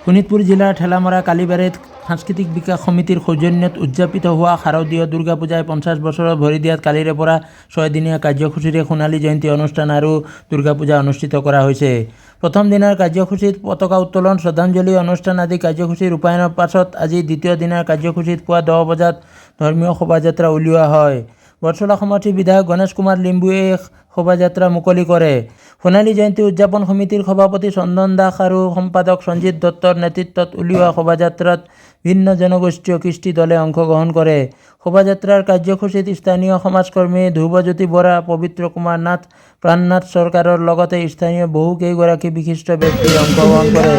শোণিতপুৰ জিলাৰ ঠেলামৰা কালীবাৰীত সাংস্কৃতিক বিকাশ সমিতিৰ সৌজন্যত উদযাপিত হোৱা শাৰদীয় দুৰ্গা পূজাই 50 বছৰত ভৰি দিয়াত কালিৰে পৰা 6 দিনীয়া কাৰ্যসূচীৰে সোণালী জয়ন্তী অনুষ্ঠান আৰু দুৰ্গা পূজা অনুষ্ঠিত কৰা হৈছে। প্ৰথম দিনৰ কাৰ্যসূচীত পতাকা উত্তোলন, শ্ৰদ্ধাঞ্জলি অনুষ্ঠান আদি কাৰ্যসূচী ৰূপায়ণৰ পাছত আজি দ্বিতীয় দিনৰ কাৰ্যসূচীত পুৱা 10 বজাত ধৰ্মীয় শোভাযাত্ৰা উলিওৱা হয়। বৰছলা সমষ্টিৰ বিধায়ক গণেশ কুমাৰ লিম্বুৱে এই শোভাযাত্ৰা মুকলি কৰে। সোণালী জয়ন্তী উদযাপন সমিতিৰ সভাপতি চন্দন দাস আৰু সম্পাদক সঞ্জিত দত্তৰ নেতৃত্বত উলিওৱা শোভাযাত্ৰাত ভিন্ন জনগোষ্ঠীয় কৃষ্টি দলে অংশগ্ৰহণ কৰে। শোভাযাত্ৰাৰ কাৰ্যসূচীত স্থানীয় সমাজকৰ্মী ধ্ৰুৱজ্যোতি বৰা, পবিত্ৰ কুমাৰ নাথ, প্ৰাণনাথ চৰকাৰৰ লগতে স্থানীয় বহুকেইগৰাকী বিশিষ্ট ব্যক্তিয়ে অংশগ্ৰহণ কৰে।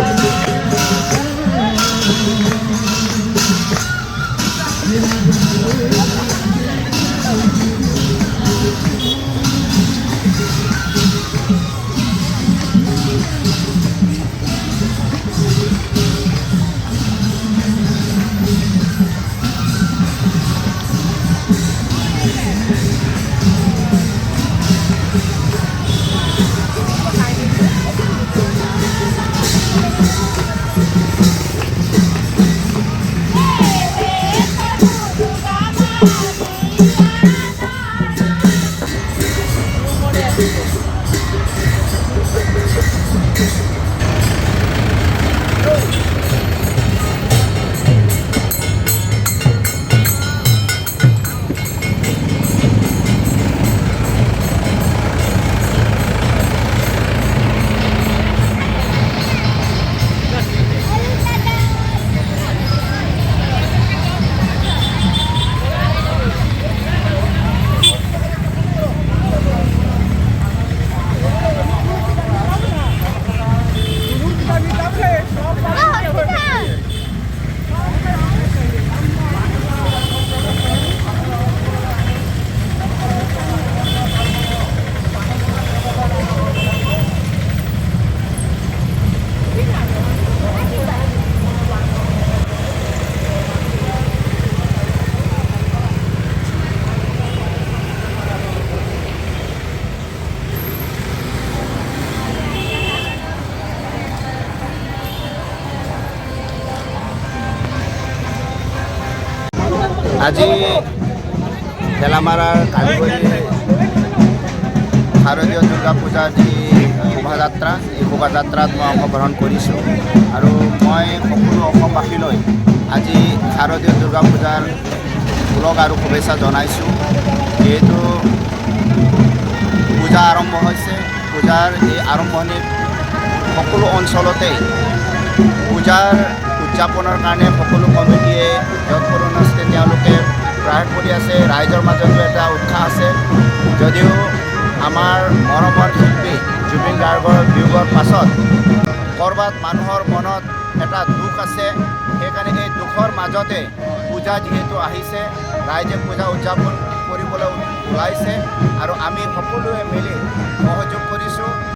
আজি ঠেলামাৰাৰ কালীবাৰী শাৰদীয় দুৰ্গা পূজাৰ যি শোভাযাত্ৰা, এই শোভাযাত্ৰাত মই অংশগ্ৰহণ কৰিছোঁ আৰু মই সকলো অসমবাসীলৈ আজি শাৰদীয় দুৰ্গা পূজাৰ ওলগ আৰু শুভেচ্ছা জনাইছোঁ। যিহেতু পূজা আৰম্ভ হৈছে, পূজাৰ এই আৰম্ভণিত সকলো অঞ্চলতে পূজাৰ উদযাপনৰ কাৰণে সকলো কমিটিয়ে যৎপৰোনাস্তে তেওঁলোকে প্ৰয়াস কৰি আছে। ৰাইজৰ মাজতো এটা উৎসাহ আছে। যদিও আমাৰ মৰমৰ শিল্পী জুবিন গাৰ্গৰ বিয়োগৰ পাছত ক'ৰবাত মানুহৰ মনত এটা দুখ আছে। সেইকাৰণে এই দুখৰ মাজতে পূজা যিহেতু আহিছে, ৰাইজে পূজা উদযাপন কৰিবলৈ ওলাইছে আৰু আমি সকলোৱে মিলি সহযোগ কৰিছোঁ।